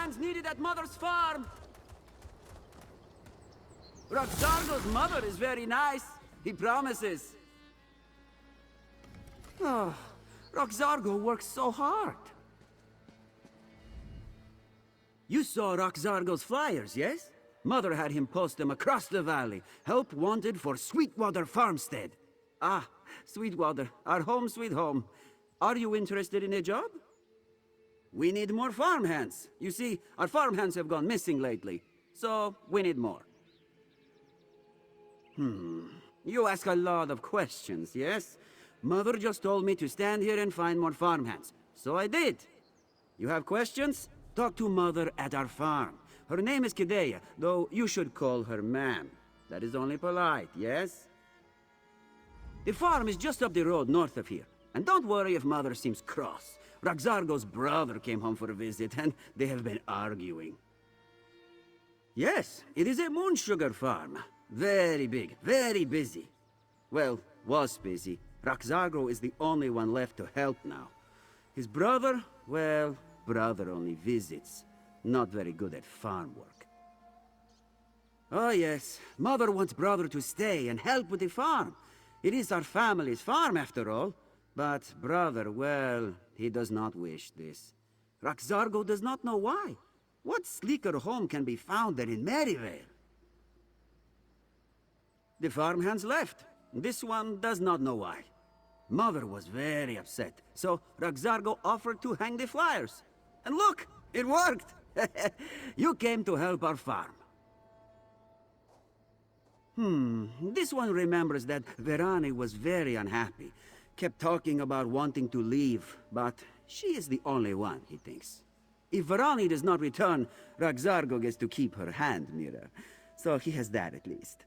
hands needed at Mother's farm! Rakhzargo's mother is very nice. He promises. Oh, Rakhzargo works so hard. You saw Rakhzargo's flyers, yes? Mother had him post them across the valley. Help wanted for Sweetwater Farmstead. Ah, Sweetwater, our home sweet home. Are you interested in a job? We need more farmhands. You see, our farmhands have gone missing lately. So, we need more. You ask a lot of questions, yes? Mother just told me to stand here and find more farmhands. So I did. You have questions? Talk to Mother at our farm. Her name is Kideya, though you should call her ma'am. That is only polite, yes? The farm is just up the road north of here. And don't worry if Mother seems cross. Rakhzargo's brother came home for a visit, and they have been arguing. Yes, it is a moon sugar farm. Very big, very busy. Well, was busy. Rakhzargo is the only one left to help now. His brother, well, brother only visits. Not very good at farm work. Oh yes, Mother wants brother to stay and help with the farm. It is our family's farm after all. But brother, well, he does not wish this. Rakhzargo does not know why. What sleeker home can be found than in Merryvale? The farmhands left. This one does not know why. Mother was very upset, so Rakhzargo offered to hang the flyers. And look, it worked! You came to help our farm. This one remembers that Verani was very unhappy. Kept talking about wanting to leave, but she is the only one, he thinks. If Verani does not return, Rakhzargo gets to keep her hand mirror. So he has that at least.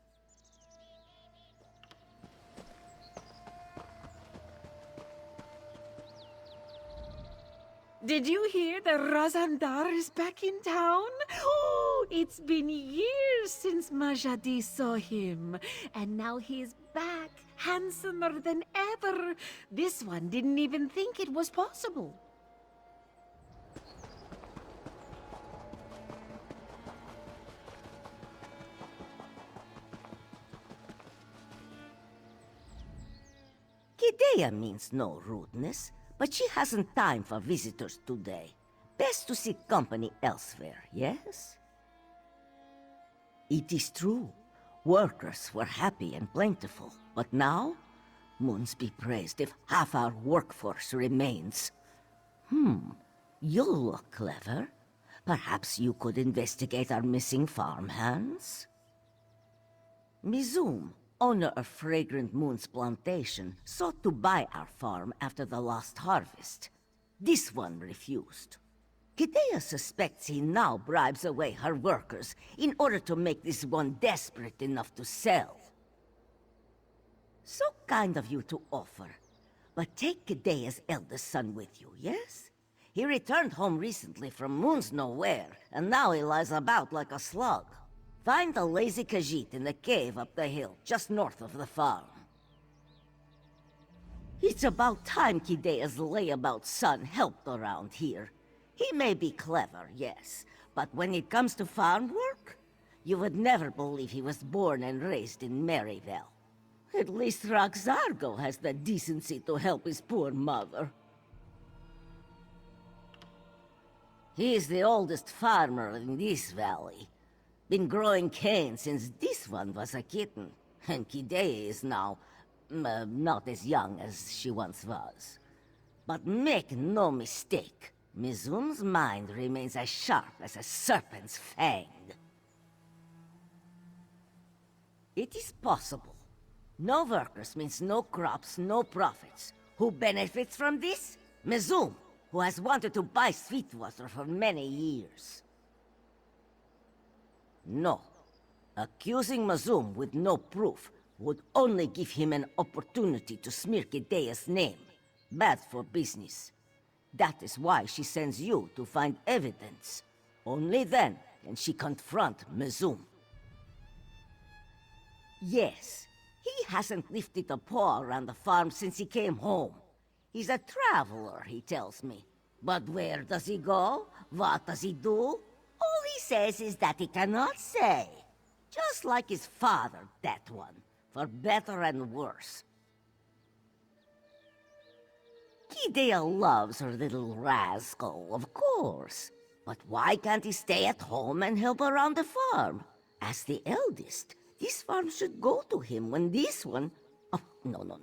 Did you hear that Razum-dar is back in town? Oh, it's been years since Majadhi saw him. And now he's back, handsomer than ever. This one didn't even think it was possible. Kideya means no rudeness. But she hasn't time for visitors today. Best to seek company elsewhere, yes? It is true. Workers were happy and plentiful. But now, moons be praised if half our workforce remains. You look clever. Perhaps you could investigate our missing farmhands? Misión, owner of Fragrant Moon's plantation, sought to buy our farm after the last harvest. This one refused. Kideya suspects he now bribes away her workers in order to make this one desperate enough to sell. So kind of you to offer. But take Kideya's eldest son with you, yes? He returned home recently from Moon's nowhere, and now he lies about like a slug. Find a lazy Khajiit in the cave up the hill, just north of the farm. It's about time Kideya's layabout son helped around here. He may be clever, yes, but when it comes to farm work, you would never believe he was born and raised in Merryvale. At least Rakhzargo has the decency to help his poor mother. He is the oldest farmer in this valley. Been growing cane since this one was a kitten, and Kideya is now, not as young as she once was. But make no mistake, Misión's mind remains as sharp as a serpent's fang. It is possible. No workers means no crops, no profits. Who benefits from this? Misión, who has wanted to buy Sweetwater for many years. No. Accusing Misión with no proof would only give him an opportunity to smear Kideya's name. Bad for business. That is why she sends you to find evidence. Only then can she confront Misión. Yes, he hasn't lifted a paw around the farm since he came home. He's a traveler, he tells me. But where does he go? What does he do? All he says is that he cannot say. Just like his father, that one. For better and worse. Kidea loves her little rascal, of course. But why can't he stay at home and help around the farm? As the eldest, this farm should go to him when this one... Oh, no.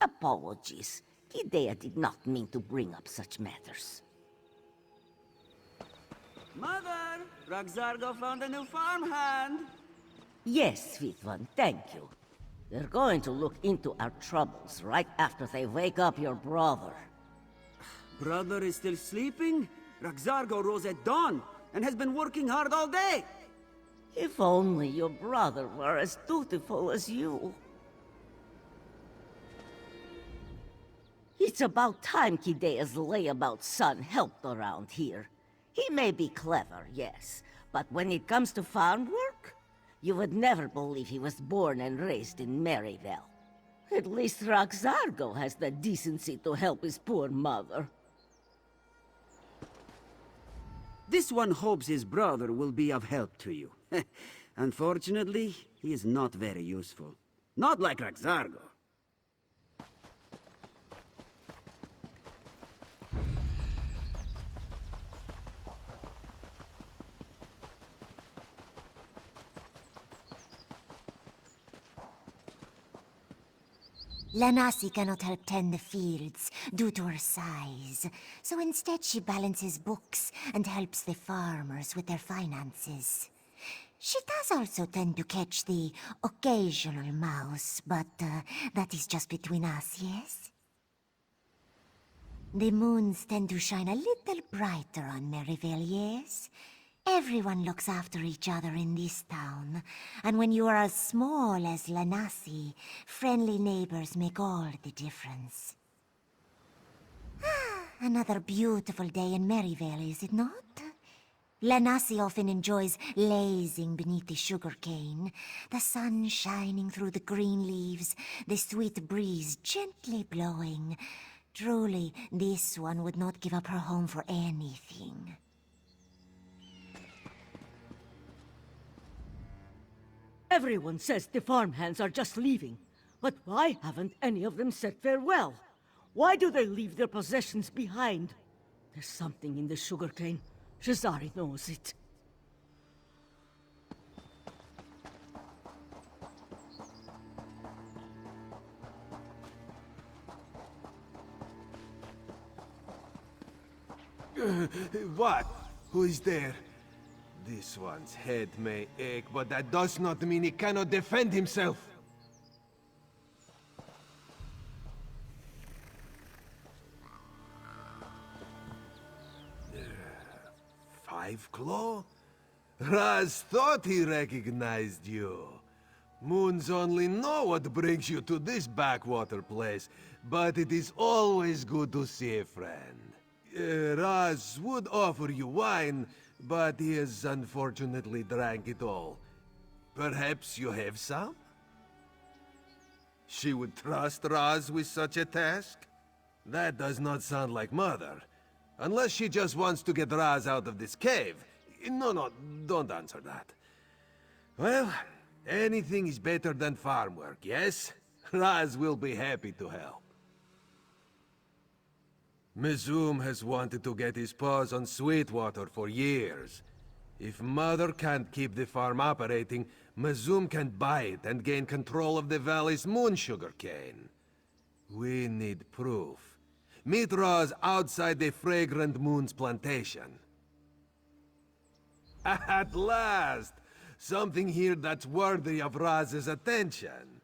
Apologies. Kidea did not mean to bring up such matters. Mother, Rakhzargo found a new farmhand. Yes, sweet one, thank you. They're going to look into our troubles right after they wake up your brother. Brother is still sleeping? Rakhzargo rose at dawn and has been working hard all day. If only your brother were as dutiful as you. It's about time Kidea's layabout son helped around here. He may be clever, yes, but when it comes to farm work, you would never believe he was born and raised in Maryvale. At least Rakhzargo has the decency to help his poor mother. This one hopes his brother will be of help to you. Unfortunately, he is not very useful. Not like Rakhzargo. Lanasi cannot help tend the fields due to her size, so instead she balances books and helps the farmers with their finances. She does also tend to catch the occasional mouse, but that is just between us, yes? The moons tend to shine a little brighter on Maryvale, yes? Everyone looks after each other in this town, and when you are as small as Lanasi, friendly neighbors make all the difference. Another beautiful day in Maryvale, is it not? Lanasi often enjoys lazing beneath the sugarcane, the sun shining through the green leaves, the sweet breeze gently blowing. Truly, this one would not give up her home for anything. Everyone says the farmhands are just leaving, but why haven't any of them said farewell? Why do they leave their possessions behind? There's something in the sugarcane. Shazari knows it. What? Who is there? This one's head may ache, but that does not mean he cannot defend himself. Five Claw? Raz thought he recognized you. Moons only know what brings you to this backwater place, but it is always good to see a friend. Raz would offer you wine, but he has unfortunately drank it all. Perhaps you have some? She would trust Raz with such a task? That does not sound like Mother. Unless she just wants to get Raz out of this cave. No, don't answer that. Well, anything is better than farm work, yes? Raz will be happy to help. Misión has wanted to get his paws on Sweetwater for years. If Mother can't keep the farm operating, Misión can buy it and gain control of the valley's moon sugarcane. We need proof. Meet Raz outside the Fragrant Moon's plantation. At last! Something here that's worthy of Raz's attention.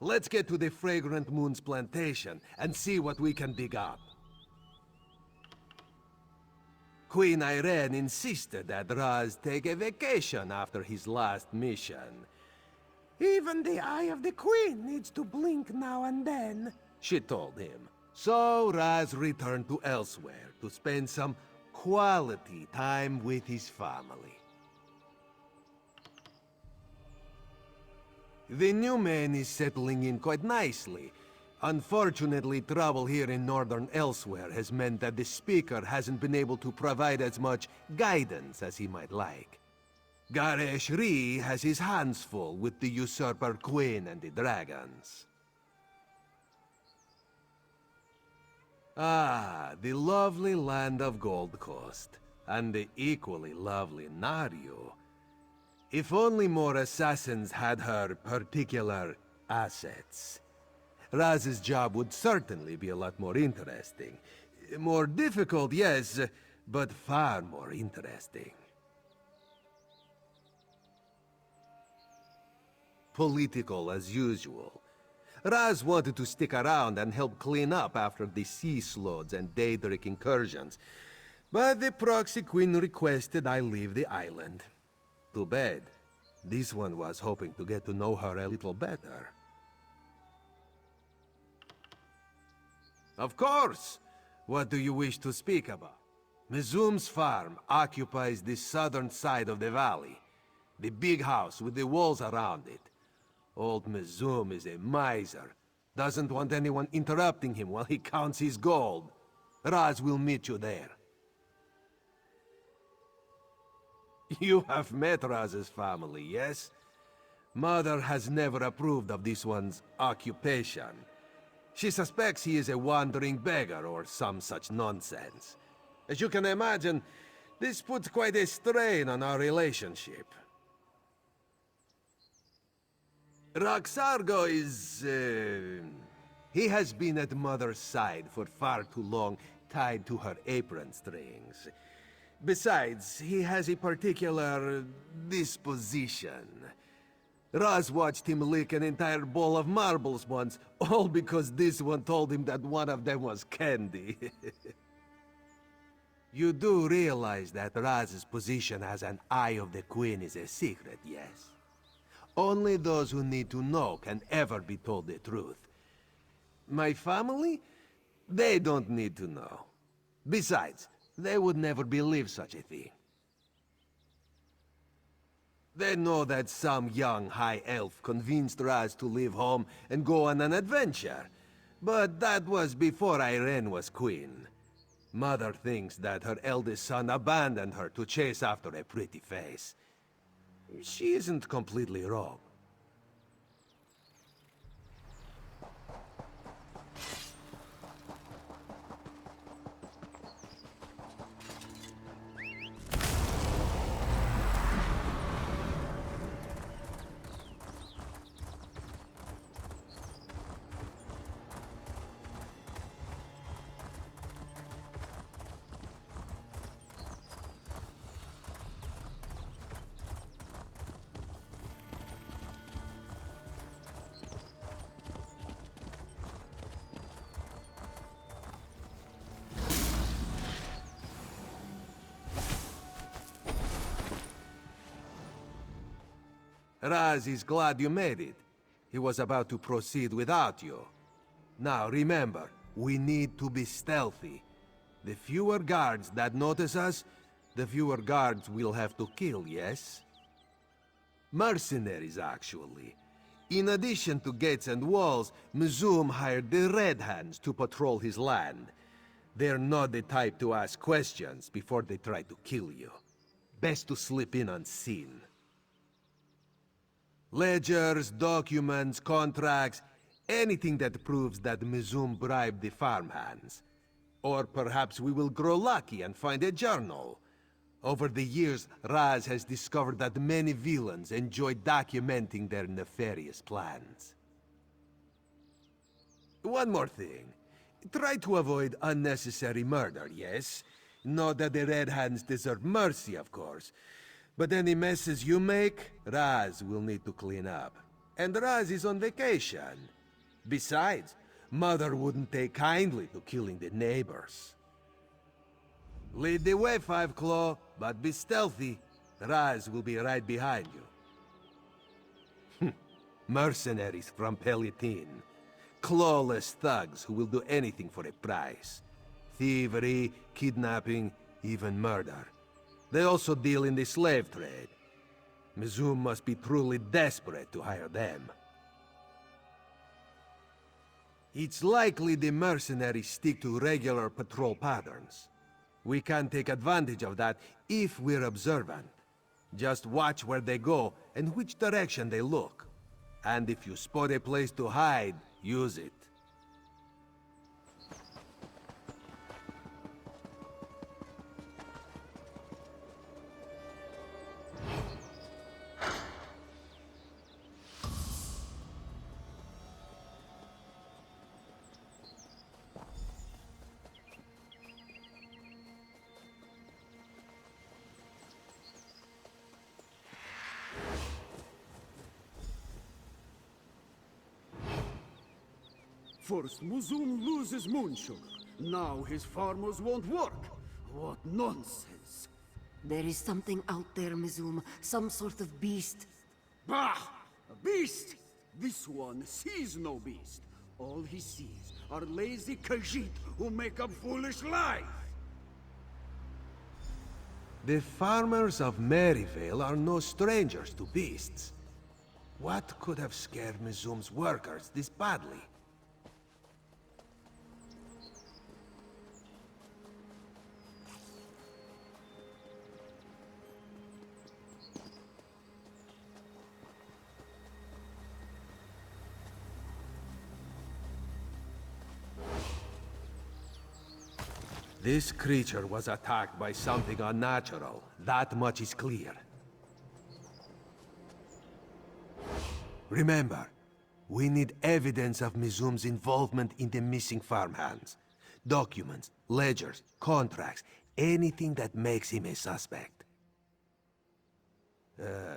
Let's get to the Fragrant Moon's plantation and see what we can dig up. Queen Irene insisted that Raz take a vacation after his last mission. Even the eye of the Queen needs to blink now and then, she told him. So Raz returned to Elsweyr to spend some quality time with his family. The new man is settling in quite nicely. Unfortunately, trouble here in northern Elsweyr has meant that the speaker hasn't been able to provide as much guidance as he might like. Gareshri has his hands full with the usurper queen and the dragons. Ah, the lovely land of Gold Coast, and the equally lovely Naryu. If only more assassins had her particular assets. Raz's job would certainly be a lot more interesting. More difficult, yes, but far more interesting. Political as usual. Raz wanted to stick around and help clean up after the sea slaughs and Daedric incursions, but the proxy queen requested I leave the island. Too bad. This one was hoping to get to know her a little better. Of course! What do you wish to speak about? Mizum's farm occupies the southern side of the valley. The big house with the walls around it. Old Mizum is a miser. Doesn't want anyone interrupting him while he counts his gold. Raz will meet you there. You have met Raz's family, yes? Mother has never approved of this one's occupation. She suspects he is a wandering beggar or some such nonsense. As you can imagine, this puts quite a strain on our relationship. Rakhzargo is... he has been at Mother's side for far too long, tied to her apron strings. Besides, he has a particular disposition. Raz watched him lick an entire bowl of marbles once, all because this one told him that one of them was candy. You do realize that Raz's position as an Eye of the Queen is a secret, yes? Only those who need to know can ever be told the truth. My family? They don't need to know. Besides, they would never believe such a thing. They know that some young high elf convinced Raz to leave home and go on an adventure. But that was before Irene was queen. Mother thinks that her eldest son abandoned her to chase after a pretty face. She isn't completely wrong. Raz is glad you made it. He was about to proceed without you. Now remember, we need to be stealthy. The fewer guards that notice us, the fewer guards we'll have to kill, yes? Mercenaries, actually. In addition to gates and walls, Mizum hired the Red Hands to patrol his land. They're not the type to ask questions before they try to kill you. Best to slip in unseen. Ledgers, documents, contracts, anything that proves that Mizum bribed the farmhands. Or perhaps we will grow lucky and find a journal. Over the years, Raz has discovered that many villains enjoy documenting their nefarious plans. One more thing. Try to avoid unnecessary murder, yes? Not that the Red Hands deserve mercy, of course. But any messes you make, Raz will need to clean up. And Raz is on vacation. Besides, Mother wouldn't take kindly to killing the neighbors. Lead the way, Five Claw, but be stealthy. Raz will be right behind you. Mercenaries from Pelitin. Clawless thugs who will do anything for a price. Thievery, kidnapping, even murder. They also deal in the slave trade. Mizum must be truly desperate to hire them. It's likely the mercenaries stick to regular patrol patterns. We can take advantage of that if we're observant. Just watch where they go and which direction they look. And if you spot a place to hide, use it. First, Muzum loses moon sugar. Now his farmers won't work. What nonsense. There is something out there, Mizum. Some sort of beast. Bah! A beast! This one sees no beast. All he sees are lazy Khajiit who make up foolish lies. The farmers of Maryvale are no strangers to beasts. What could have scared Mizum's workers this badly? This creature was attacked by something unnatural. That much is clear. Remember, we need evidence of Mizum's involvement in the missing farmhands. Documents, ledgers, contracts, anything that makes him a suspect.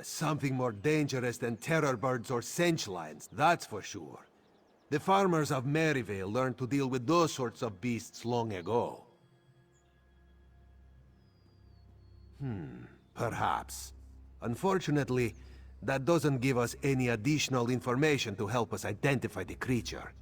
Something more dangerous than terror birds or cinch lines, that's for sure. The farmers of Maryvale learned to deal with those sorts of beasts long ago. Perhaps. Unfortunately, that doesn't give us any additional information to help us identify the creature.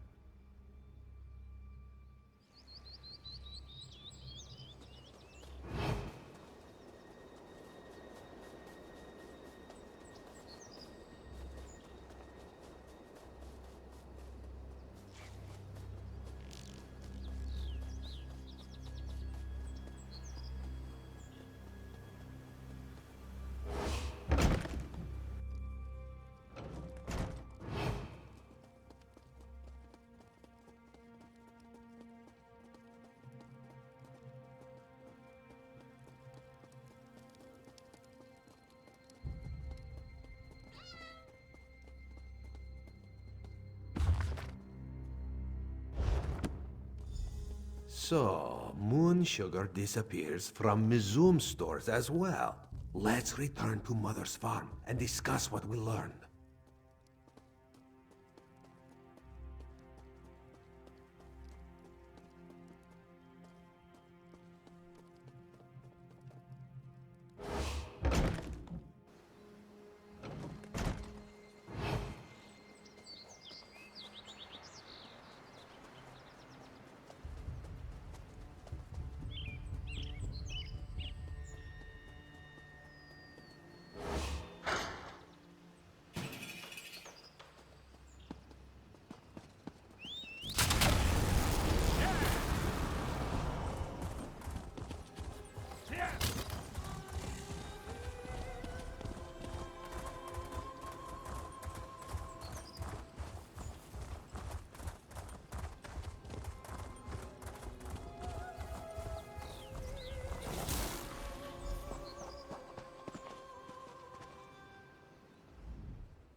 So, moon sugar disappears from Mizum stores as well. Let's return to Mother's farm and discuss what we learned.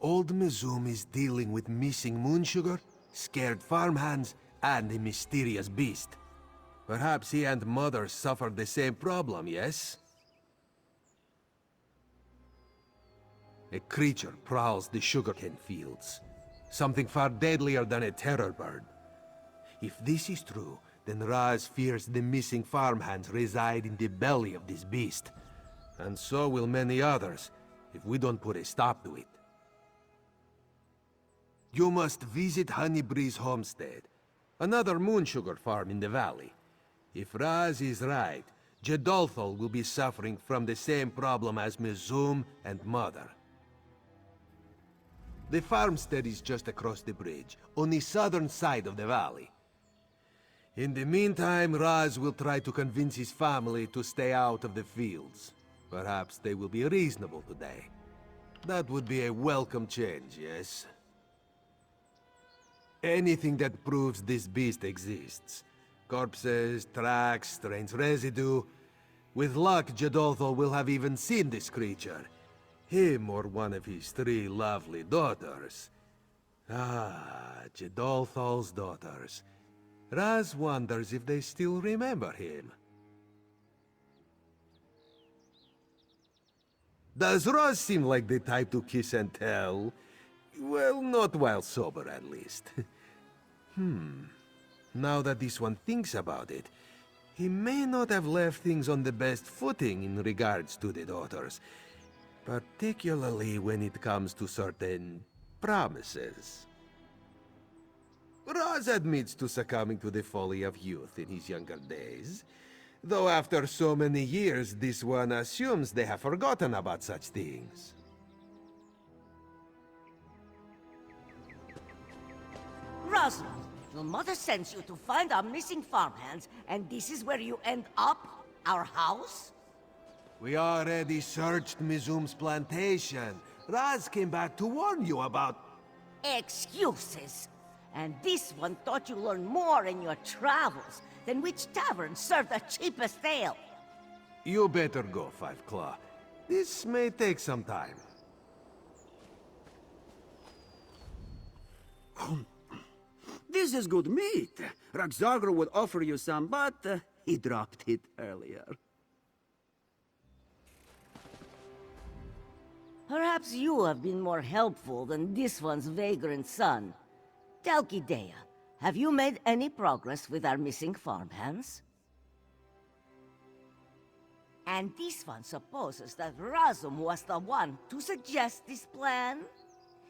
Old Mizum is dealing with missing moon sugar, scared farmhands, and a mysterious beast. Perhaps he and Mother suffered the same problem, yes? A creature prowls the sugarcane fields. Something far deadlier than a terror bird. If this is true, then Raz fears the missing farmhands reside in the belly of this beast. And so will many others, if we don't put a stop to it. You must visit Honeybree's homestead, another moon sugar farm in the valley. If Raz is right, Jedolthal will be suffering from the same problem as Mizum and Mother. The farmstead is just across the bridge, on the southern side of the valley. In the meantime, Raz will try to convince his family to stay out of the fields. Perhaps they will be reasonable today. That would be a welcome change, yes? Anything that proves this beast exists. Corpses, tracks, strange residue. With luck, Jadolthal will have even seen this creature. Him or one of his 3 lovely daughters. Ah, Jadolthal's daughters. Raz wonders if they still remember him. Does Raz seem like the type to kiss and tell? Well, not while sober, at least. Now that this one thinks about it, he may not have left things on the best footing in regards to the daughters, particularly when it comes to certain promises. Raz admits to succumbing to the folly of youth in his younger days, though after so many years, this one assumes they have forgotten about such things. Razum, your mother sends you to find our missing farmhands, and this is where you end up? Our house? We already searched Mizum's plantation. Raz came back to warn you about... Excuses! And this one thought you learned more in your travels than which tavern served the cheapest ale. You better go, Five Claw. This may take some time. This is good meat. Rakhzargo would offer you some, but he dropped it earlier. Perhaps you have been more helpful than this one's vagrant son. Talkidea, have you made any progress with our missing farmhands? And this one supposes that Razum was the one to suggest this plan?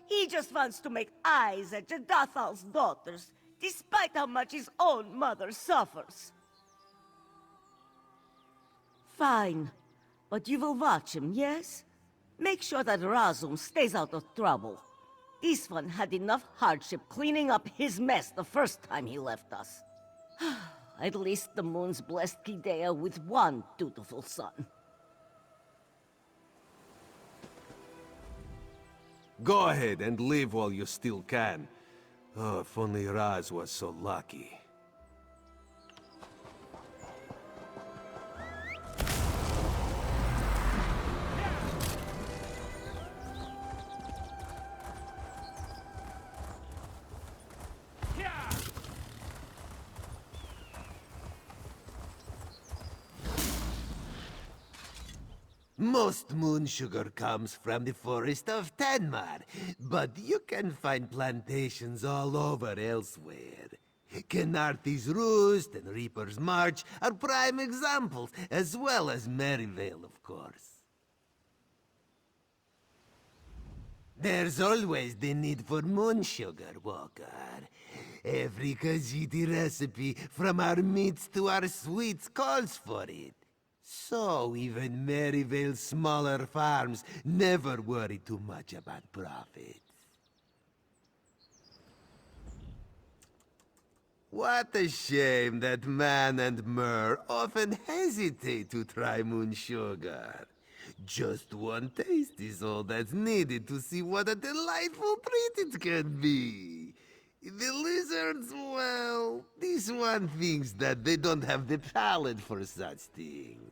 He just wants to make eyes at Jadothal's daughters, despite how much his own mother suffers. Fine, but you will watch him, yes? Make sure that Razum stays out of trouble. This one had enough hardship cleaning up his mess the first time he left us. At least the moon's blessed Kidea with one dutiful son. Go ahead and live while you still can. Oh, if only Raz was so lucky. Most moon sugar comes from the forest of Tenmar, but you can find plantations all over Elsweyr. Kenarthi's Roost and Reaper's March are prime examples, as well as Merryvale, of course. There's always the need for moon sugar, Walker. Every Khajiit recipe, from our meats to our sweets, calls for it. So even Merryvale's smaller farms never worry too much about profits. What a shame that Man and Mer often hesitate to try moon sugar. Just one taste is all that's needed to see what a delightful treat it can be. The lizards, well, this one thinks that they don't have the palate for such things.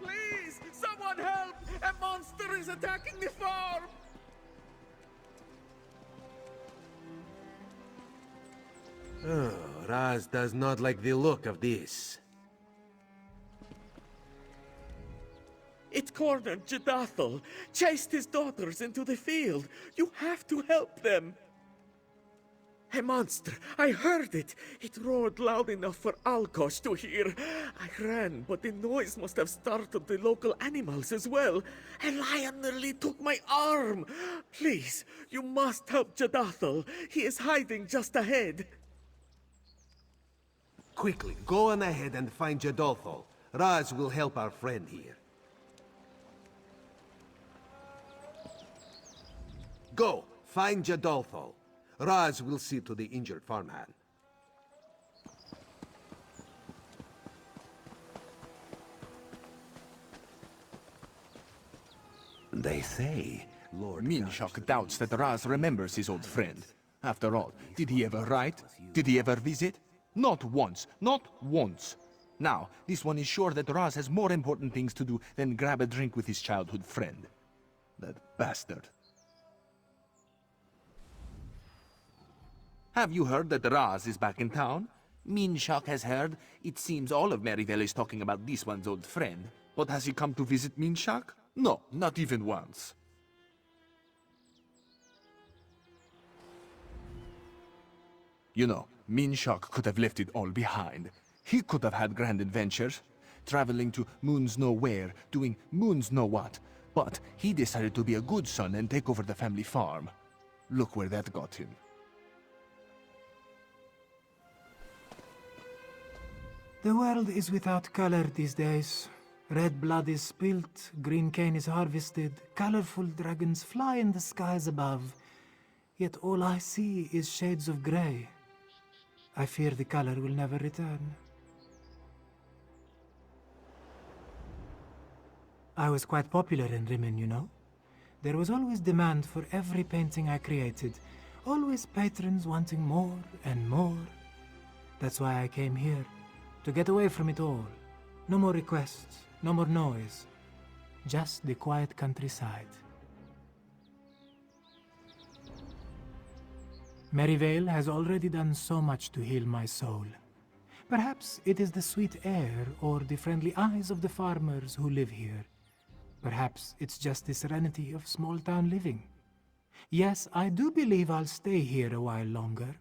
Please, someone help! A monster is attacking the farm! Oh, Raz does not like the look of this. It cornered Jadathal, chased his daughters into the field. You have to help them. A monster! I heard it! It roared loud enough for Alkosh to hear. I ran, but the noise must have startled the local animals as well. A lion nearly took my arm! Please, you must help Jadathal. He is hiding just ahead. Quickly, go on ahead and find Jadolthal. Raz will help our friend here. Go, find Jadolfo. Raz will see to the injured farmhand. They say Lord Minshok doubts that Raz remembers his old friend. After all, did he ever write? Did he ever visit? Not once. Not once. Now, this one is sure that Raz has more important things to do than grab a drink with his childhood friend. That bastard. Have you heard that Raz is back in town? Minshok has heard. It seems all of Maryvale is talking about this one's old friend. But has he come to visit Minshok? No, not even once. You know, Minshok could have left it all behind. He could have had grand adventures, traveling to moons nowhere, doing moons know what. But he decided to be a good son and take over the family farm. Look where that got him. The world is without color these days. Red blood is spilt, green cane is harvested, colorful dragons fly in the skies above. Yet all I see is shades of gray. I fear the color will never return. I was quite popular in Rimmon, you know. There was always demand for every painting I created. Always patrons wanting more and more. That's why I came here. To get away from it all. No more requests, no more noise. Just the quiet countryside. Maryvale has already done so much to heal my soul. Perhaps it is the sweet air or the friendly eyes of the farmers who live here. Perhaps it's just the serenity of small-town living. Yes, I do believe I'll stay here a while longer.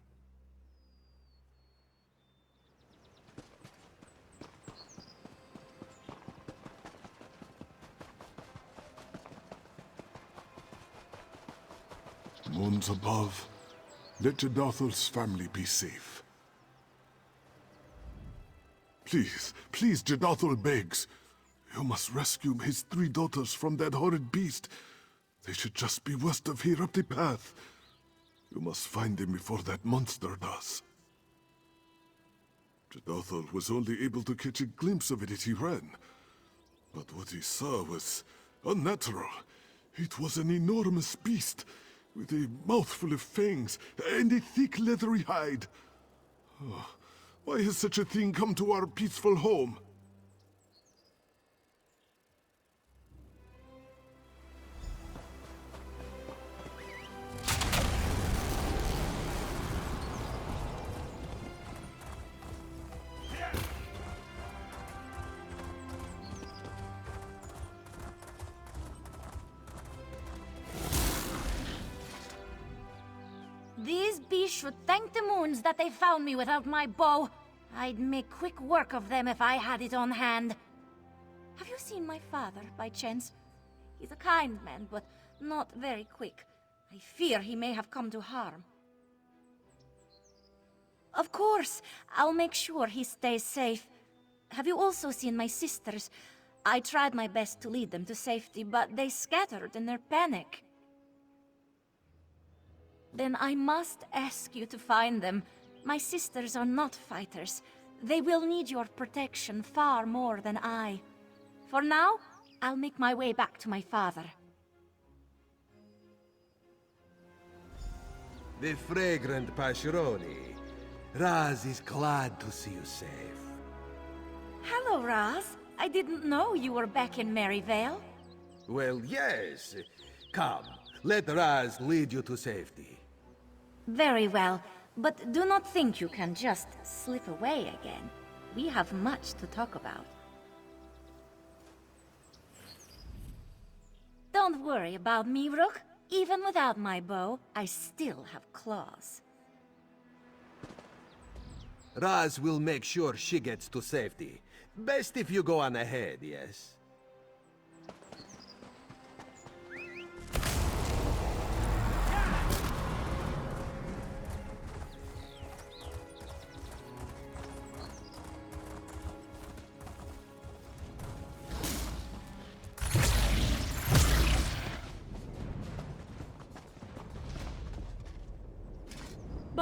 Moons above, let Jadothal's family be safe. Please, please, Jadothal begs. You must rescue his 3 daughters from that horrid beast. They should just be west of here up the path. You must find them before that monster does. Jadothal was only able to catch a glimpse of it as he ran. But what he saw was unnatural. It was an enormous beast, with a mouthful of fangs and a thick leathery hide. Oh, why has such a thing come to our peaceful home? These beasts should thank the moons that they found me without my bow. I'd make quick work of them if I had it on hand. Have you seen my father, by chance? He's a kind man, but not very quick. I fear he may have come to harm. Of course, I'll make sure he stays safe. Have you also seen my sisters? I tried my best to lead them to safety, but they scattered in their panic. Then I must ask you to find them. My sisters are not fighters. They will need your protection far more than I. For now, I'll make my way back to my father. The fragrant pascheroni. Raz is glad to see you safe. Hello, Raz. I didn't know you were back in Maryvale. Well, yes. Come, let Raz lead you to safety. Very well, but do not think you can just slip away again. We have much to talk about. Don't worry about me, Rook. Even without my bow, I still have claws. Raz will make sure she gets to safety. Best if you go on ahead, yes?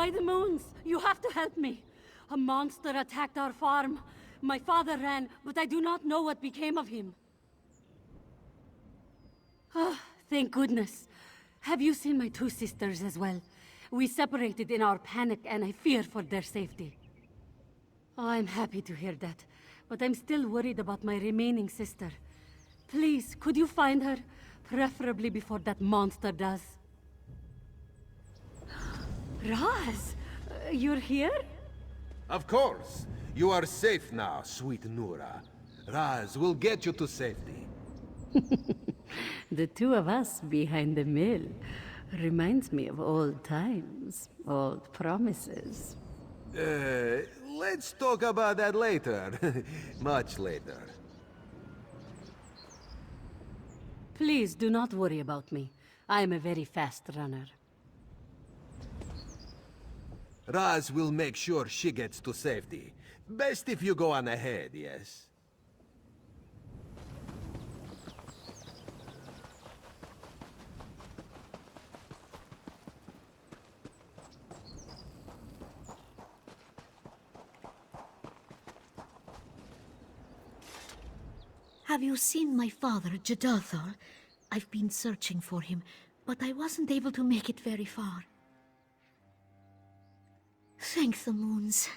By the moons, you have to help me. A monster attacked our farm. My father ran, but I do not know what became of him. Ah, thank goodness. Have you seen my two sisters as well? We separated in our panic, and I fear for their safety. Oh, I'm happy to hear that, but I'm still worried about my remaining sister. Please, could you find her? Preferably before that monster does. Raz, you're here? Of course. You are safe now, sweet Nura. Raz will get you to safety. The two of us behind the mill reminds me of old times, old promises. Let's talk about that later. Much later. Please do not worry about me. I am a very fast runner. Raz will make sure she gets to safety. Best if you go on ahead, yes? Have you seen my father, Jadathol? I've been searching for him, but I wasn't able to make it very far. Thank the moons.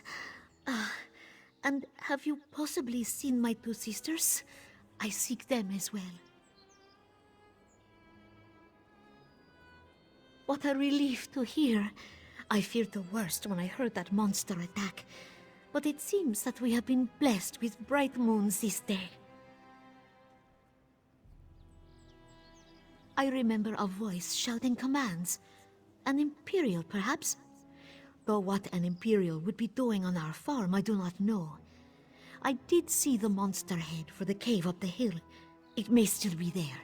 And have you possibly seen my two sisters? I seek them as well. What a relief to hear. I feared the worst when I heard that monster attack. But it seems that we have been blessed with bright moons this day. I remember a voice shouting commands. An Imperial, perhaps? Though what an Imperial would be doing on our farm, I do not know. I did see the monster head for the cave up the hill. It may still be there.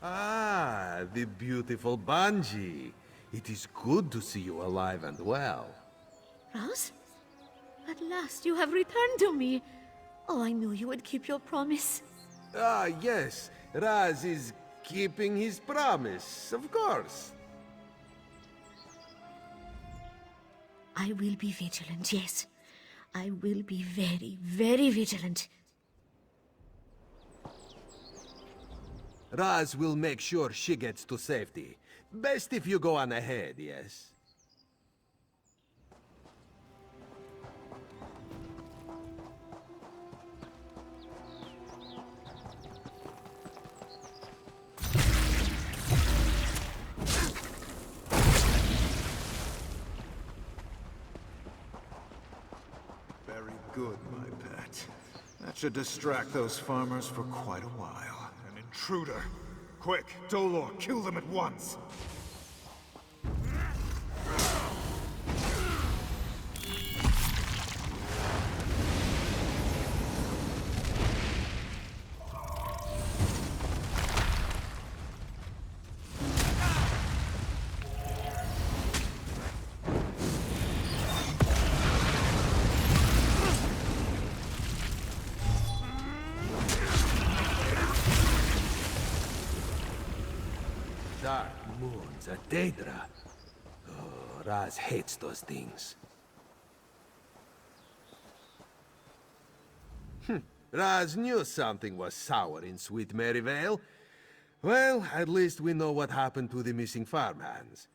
Ah, the beautiful Banji. It is good to see you alive and well. Raz? At last you have returned to me. Oh, I knew you would keep your promise. Ah, yes. Raz is keeping his promise, of course. I will be vigilant, yes. I will be very, very vigilant. Raz will make sure she gets to safety. Best if you go on ahead, yes? Very good, my pet. That should distract those farmers for quite a while. An intruder! Quick, Dolor, kill them at once! Dark moons, a Daedra. Oh, Raz hates those things. Raz knew something was sour in Sweet Maryvale. Well, at least we know what happened to the missing farmhands.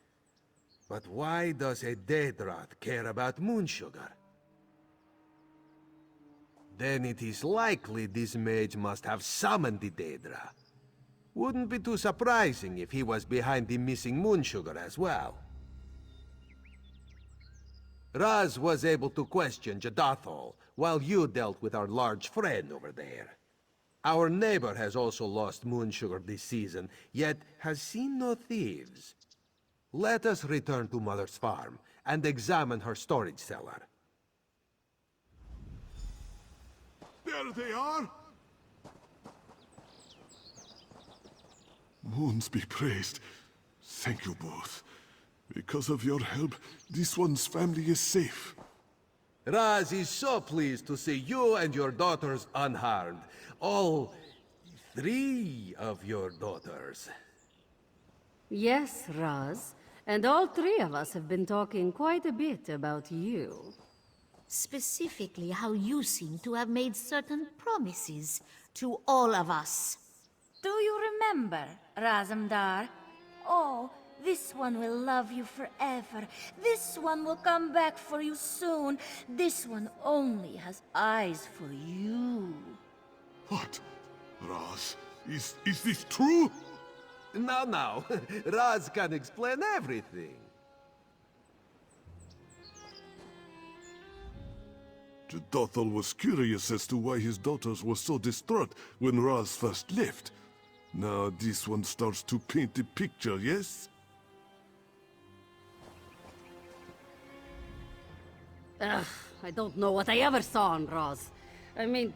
But why does a Daedra care about moon sugar? Then it is likely this mage must have summoned the Daedra. Wouldn't be too surprising if he was behind the missing moon sugar as well. Raz was able to question Jadathol while you dealt with our large friend over there. Our neighbor has also lost moon sugar this season, yet has seen no thieves. Let us return to Mother's farm and examine her storage cellar. There they are! Moons be praised. Thank you both. Because of your help, this one's family is safe. Raz is so pleased to see you and your daughters unharmed. All 3 of your daughters. Yes, Raz. And all three of us have been talking quite a bit about you. Specifically, how you seem to have made certain promises to all of us. Do you remember, Razum-dar? Oh, this one will love you forever. This one will come back for you soon. This one only has eyes for you. What? Raz, is this true? Now, Raz can explain everything. Jadathal was curious as to why his daughters were so distraught when Raz first left. Now this one starts to paint the picture, yes? Ugh, I don't know what I ever saw on Raz. I mean,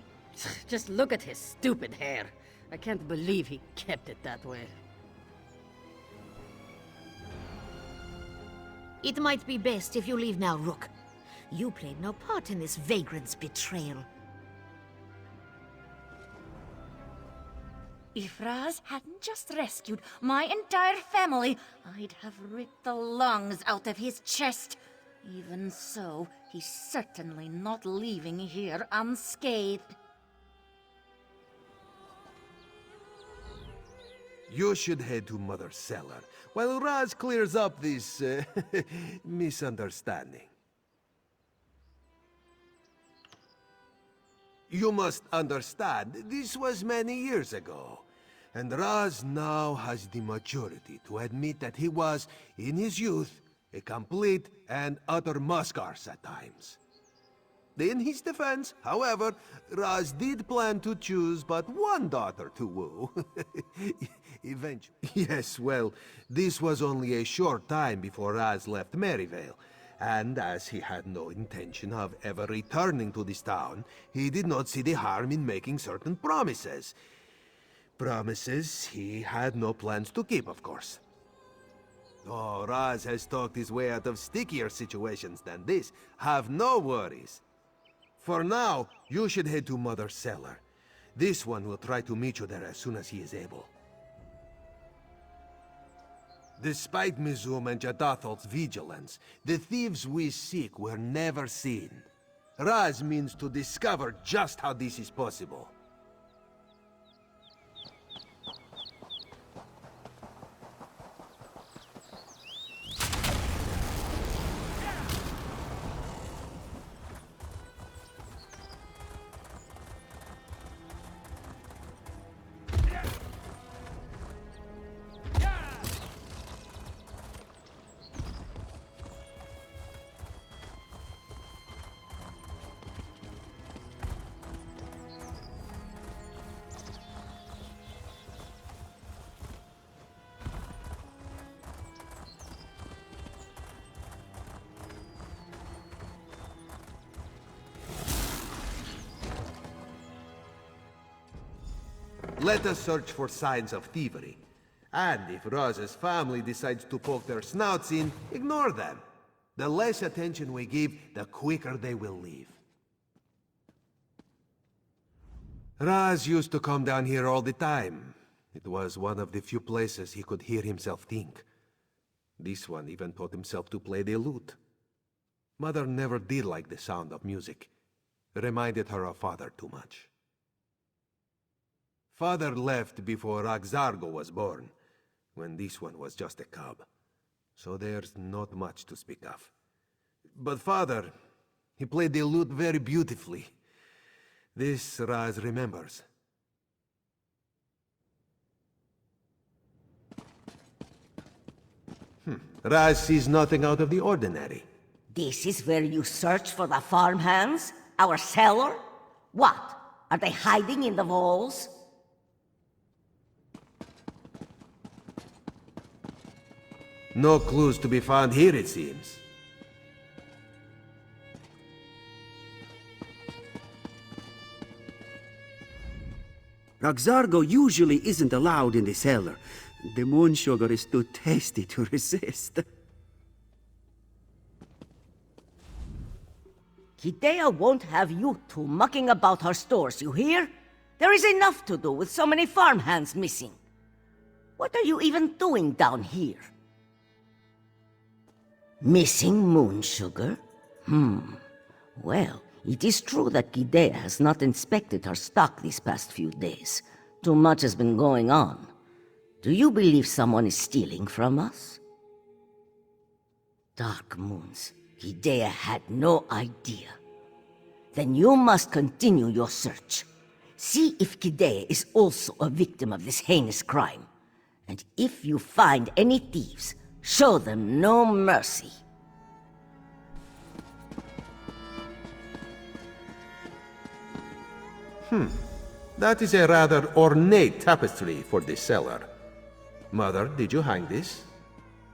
just look at his stupid hair. I can't believe he kept it that way. It might be best if you leave now, Rook. You played no part in this vagrant's betrayal. If Raz hadn't just rescued my entire family, I'd have ripped the lungs out of his chest. Even so, he's certainly not leaving here unscathed. You should head to Mother's cellar, while Raz clears up this, misunderstanding. You must understand, this was many years ago, and Raz now has the maturity to admit that he was, in his youth, a complete and utter muskarse at times. In his defense, however, Raz did plan to choose but one daughter to woo. Eventually. Yes, well, this was only a short time before Raz left Maryvale, and as he had no intention of ever returning to this town, he did not see the harm in making certain promises. Promises he had no plans to keep, of course. Oh, Raz has talked his way out of stickier situations than this. Have no worries. For now, you should head to Mother's cellar. This one will try to meet you there as soon as he is able. Despite Mizum and Jadathal's vigilance, the thieves we seek were never seen. Raz means to discover just how this is possible. Let us search for signs of thievery. And if Raz's family decides to poke their snouts in, ignore them. The less attention we give, the quicker they will leave. Raz used to come down here all the time. It was one of the few places he could hear himself think. This one even taught himself to play the lute. Mother never did like the sound of music. It reminded her of Father too much. Father left before Rakhzargo was born, when this one was just a cub. So there's not much to speak of. But Father, he played the lute very beautifully. This Raz remembers. Raz sees nothing out of the ordinary. This is where you search for the farmhands? Our cellar? What? Are they hiding in the walls? No clues to be found here, it seems. Rakhzargo usually isn't allowed in the cellar. The moon sugar is too tasty to resist. Kidea won't have you two mucking about her stores, you hear? There is enough to do with so many farmhands missing. What are you even doing down here? Missing moon sugar? Well, it is true that Gidea has not inspected her stock these past few days. Too much has been going on. Do you believe someone is stealing from us? Dark moons. Gidea had no idea. Then you must continue your search. See if Gidea is also a victim of this heinous crime. And if you find any thieves, show them no mercy. That is a rather ornate tapestry for the cellar. Mother, did you hang this?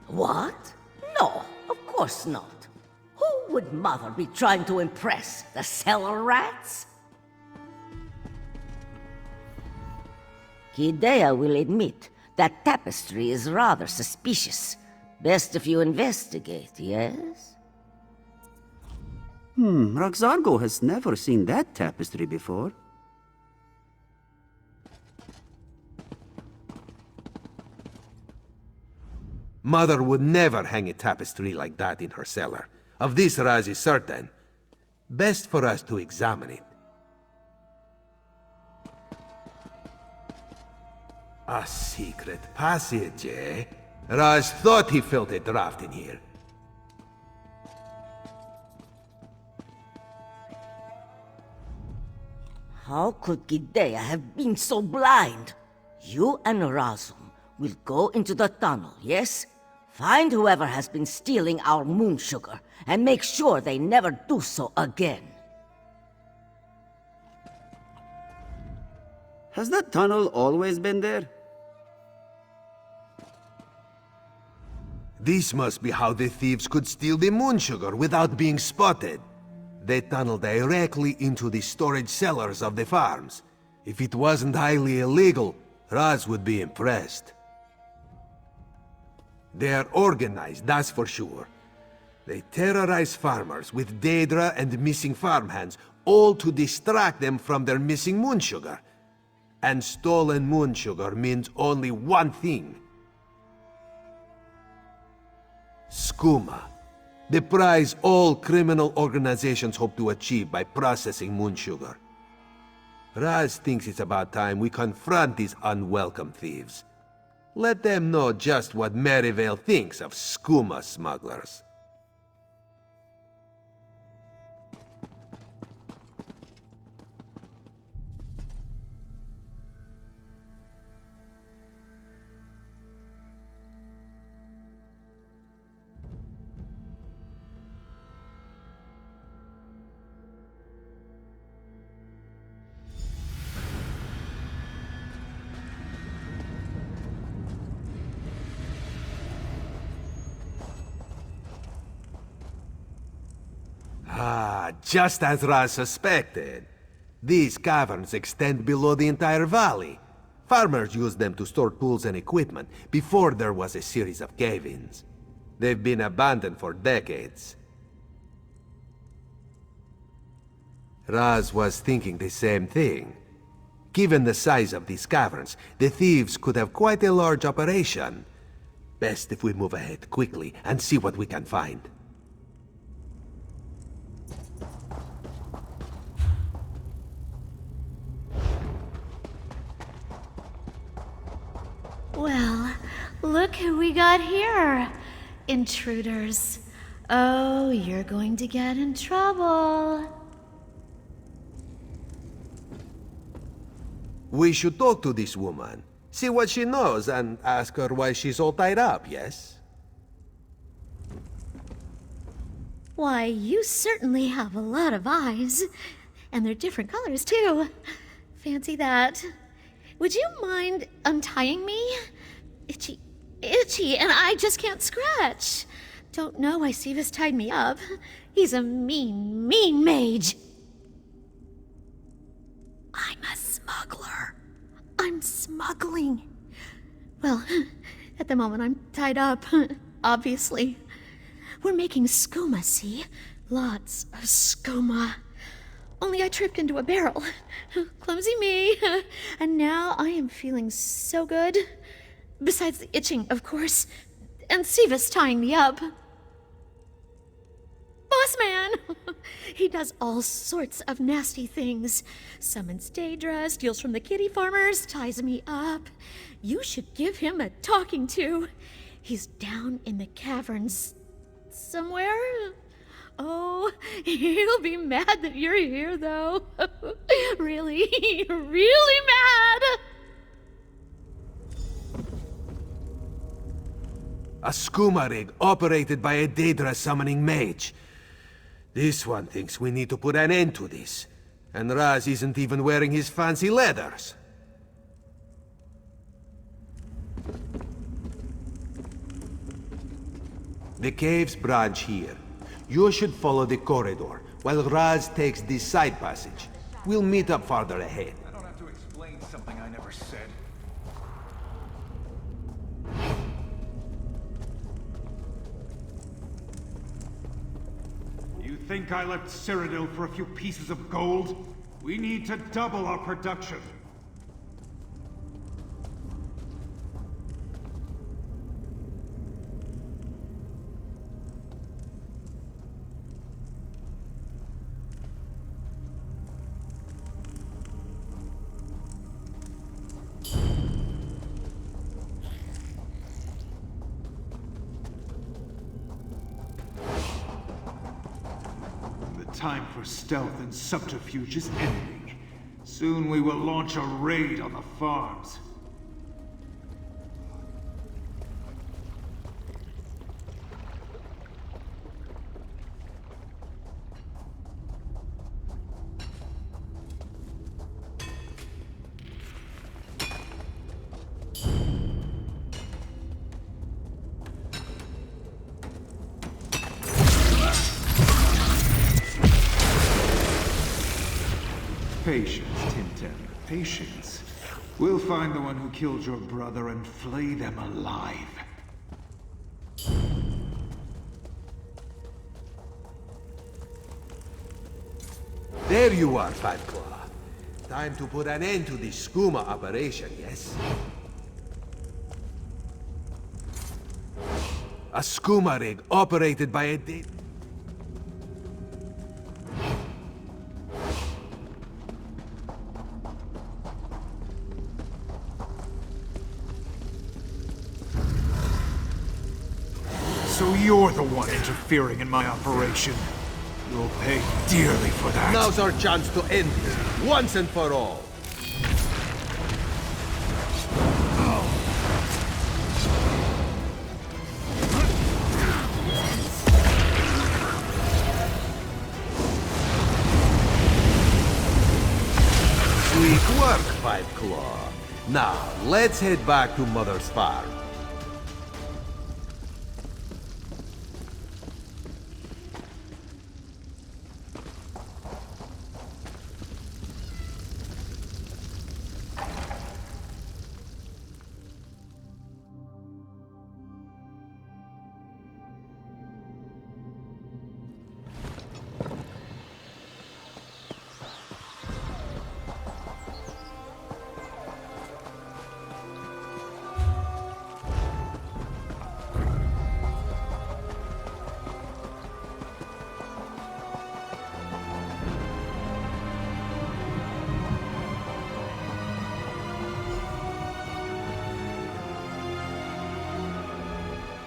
What? No, of course not. Who would Mother be trying to impress? The cellar rats? Gidea will admit that tapestry is rather suspicious. Best if you investigate, yes? Rakhzargo has never seen that tapestry before. Mother would never hang a tapestry like that in her cellar. Of this Raz is certain. Best for us to examine it. A secret passage, eh? Raz thought he felt a draft in here. How could Gidea have been so blind? You and Razum will go into the tunnel, yes? Find whoever has been stealing our moon sugar, and make sure they never do so again. Has that tunnel always been there? This must be how the thieves could steal the moon sugar without being spotted. They tunnel directly into the storage cellars of the farms. If it wasn't highly illegal, Raz would be impressed. They are organized, that's for sure. They terrorize farmers with Daedra and missing farmhands, all to distract them from their missing moon sugar. And stolen moon sugar means only one thing. Skooma. The prize all criminal organizations hope to achieve by processing moon sugar. Raz thinks it's about time we confront these unwelcome thieves. Let them know just what Merryvale thinks of skooma smugglers. Just as Raz suspected. These caverns extend below the entire valley. Farmers used them to store tools and equipment before there was a series of cave-ins. They've been abandoned for decades. Raz was thinking the same thing. Given the size of these caverns, the thieves could have quite a large operation. Best if we move ahead quickly and see what we can find. Well, look who we got here. Intruders. Oh, you're going to get in trouble. We should talk to this woman, see what she knows, and ask her why she's all tied up, yes? Why, you certainly have a lot of eyes. And they're different colors, too. Fancy that. Would you mind untying me? Itchy, and I just can't scratch. Don't know why Sivas tied me up. He's a mean, mean mage. I'm a smuggler. I'm smuggling. Well, at the moment I'm tied up, obviously. We're making skooma, see? Lots of skooma. Only I tripped into a barrel. Clumsy me. And now I am feeling so good. Besides the itching, of course. And Siva's tying me up. Boss man! He does all sorts of nasty things. Summons Daedra, steals from the kitty farmers, ties me up. You should give him a talking to. He's down in the caverns somewhere. Oh, he'll be mad that you're here, though. Really, really mad! A skooma rig operated by a Daedra summoning mage. This one thinks we need to put an end to this. And Raz isn't even wearing his fancy leathers. The caves branch here. You should follow the corridor, while Raz takes this side passage. We'll meet up farther ahead. I don't have to explain something I never said. You think I left Cyrodiil for a few pieces of gold? We need to double our production. Time for stealth and subterfuge is ending. Soon we will launch a raid on the farms. Patience, Tintin. Patience. We'll find the one who killed your brother and flay them alive. There you are, Five Claw. Time to put an end to this skooma operation, yes? A skooma rig operated by a So you're the one interfering in my operation. You'll pay dearly for that. Now's our chance to end this, once and for all. Sweet work, Five Claw. Now, let's head back to Mother's farm.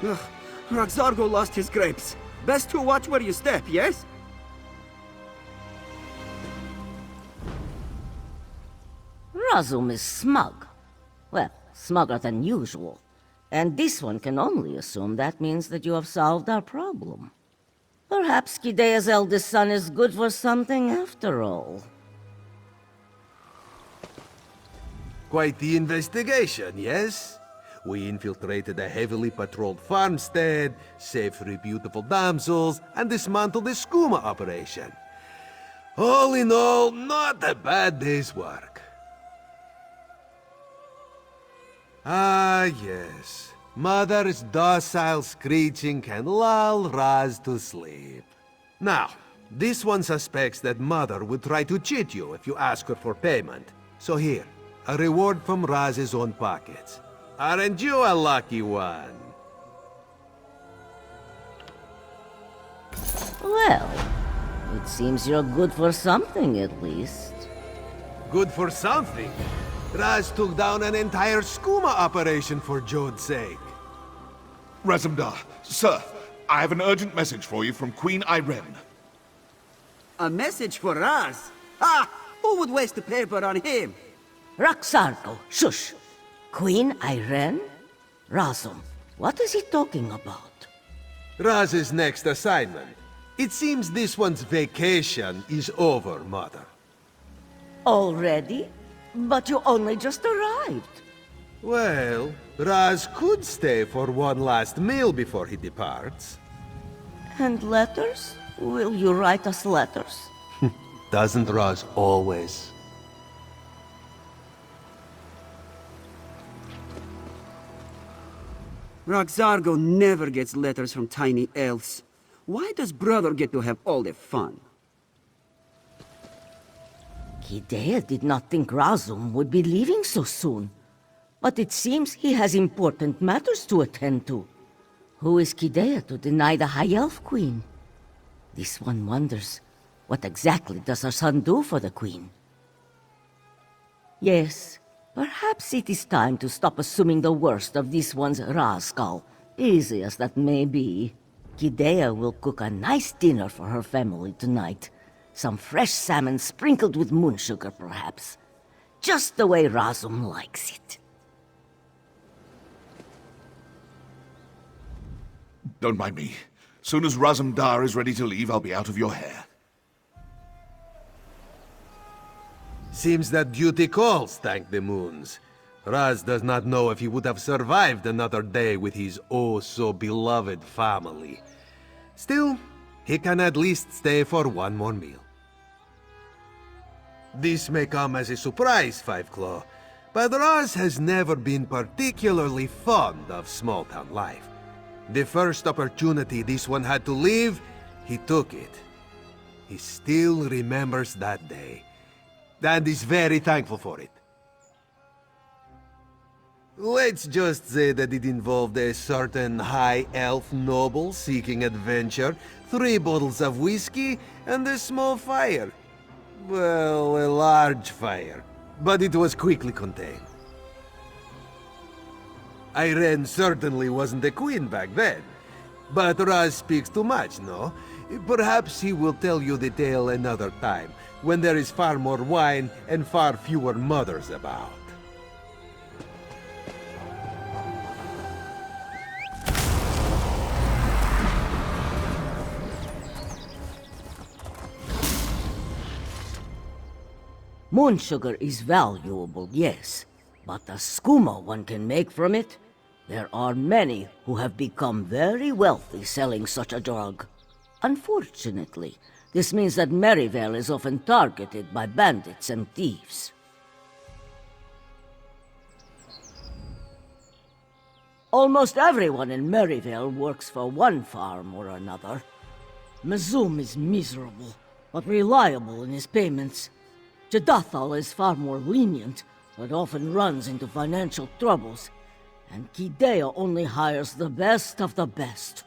Ugh, Rakhzargo lost his grapes. Best to watch where you step, yes? Razum is smug. Well, smugger than usual. And this one can only assume that means that you have solved our problem. Perhaps Kidea's eldest son is good for something after all. Quite the investigation, yes? We infiltrated a heavily patrolled farmstead, saved 3 beautiful damsels, and dismantled the skooma operation. All in all, not a bad day's work. Ah, yes. Mother's docile screeching can lull Raz to sleep. Now, this one suspects that Mother would try to cheat you if you ask her for payment. So here, a reward from Raz's own pockets. Aren't you a lucky one? Well, it seems you're good for something, at least. Good for something? Raz took down an entire skooma operation for Jode's sake. Razum-dar, sir, I have an urgent message for you from Queen Irene. A message for Raz? Ah! Who would waste the paper on him? Rakhzargo, shush! Queen Irene? Razum, what is he talking about? Raz's next assignment. It seems this one's vacation is over, Mother. Already? But you only just arrived. Well, Raz could stay for one last meal before he departs. And letters? Will you write us letters? Doesn't Raz always? Rakhzargo never gets letters from tiny elves. Why does brother get to have all the fun? Kidea did not think Razum would be leaving so soon. But it seems he has important matters to attend to. Who is Kidea to deny the High Elf Queen? This one wonders, what exactly does her son do for the Queen? Yes, perhaps it is time to stop assuming the worst of this one's rascal, easy as that may be. Kidea will cook a nice dinner for her family tonight. Some fresh salmon sprinkled with moon sugar, perhaps. Just the way Razum likes it. Don't mind me. Soon as Razum-dar is ready to leave, I'll be out of your hair. Seems that duty calls, thank the moons. Raz does not know if he would have survived another day with his oh-so-beloved family. Still, he can at least stay for one more meal. This may come as a surprise, Five Claw, but Raz has never been particularly fond of small-town life. The first opportunity this one had to leave, he took it. He still remembers that day, and is very thankful for it. Let's just say that it involved a certain high elf noble seeking adventure, 3 bottles of whiskey, and a small fire. Well, a large fire, but it was quickly contained. Irene certainly wasn't a queen back then. But Raz speaks too much, no? Perhaps he will tell you the tale another time, when there is far more wine and far fewer mothers about. Moon sugar is valuable, yes. But the skooma one can make from it? There are many who have become very wealthy selling such a drug. Unfortunately, this means that Merryvale is often targeted by bandits and thieves. Almost everyone in Merryvale works for one farm or another. Misión is miserable, but reliable in his payments. Jadathal is far more lenient, but often runs into financial troubles, and Kidea only hires the best of the best.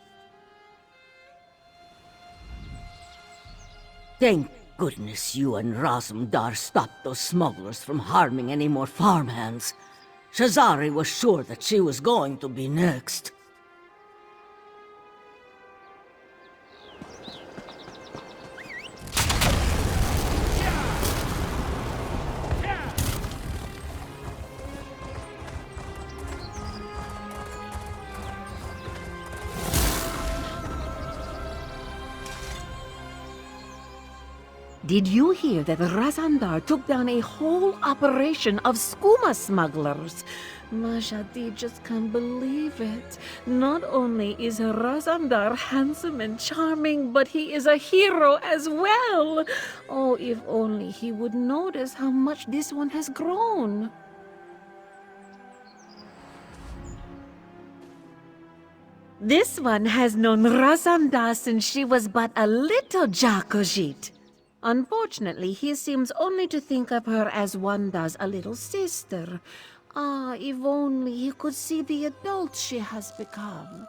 Thank goodness you and Razum-dar stopped those smugglers from harming any more farmhands. Shazari was sure that she was going to be next. Did you hear that Razum-dar took down a whole operation of skooma smugglers? Majadhi just can't believe it. Not only is Razum-dar handsome and charming, but he is a hero as well. Oh, if only he would notice how much this one has grown. This one has known Razum-dar since she was but a little Jakojit. Unfortunately, he seems only to think of her as one does a little sister. Ah, if only he could see the adult she has become.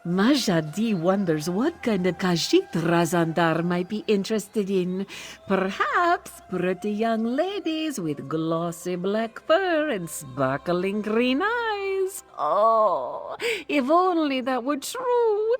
Majadhi wonders what kind of kajit Razum-dar might be interested in. Perhaps pretty young ladies with glossy black fur and sparkling green eyes. Oh, if only that were true.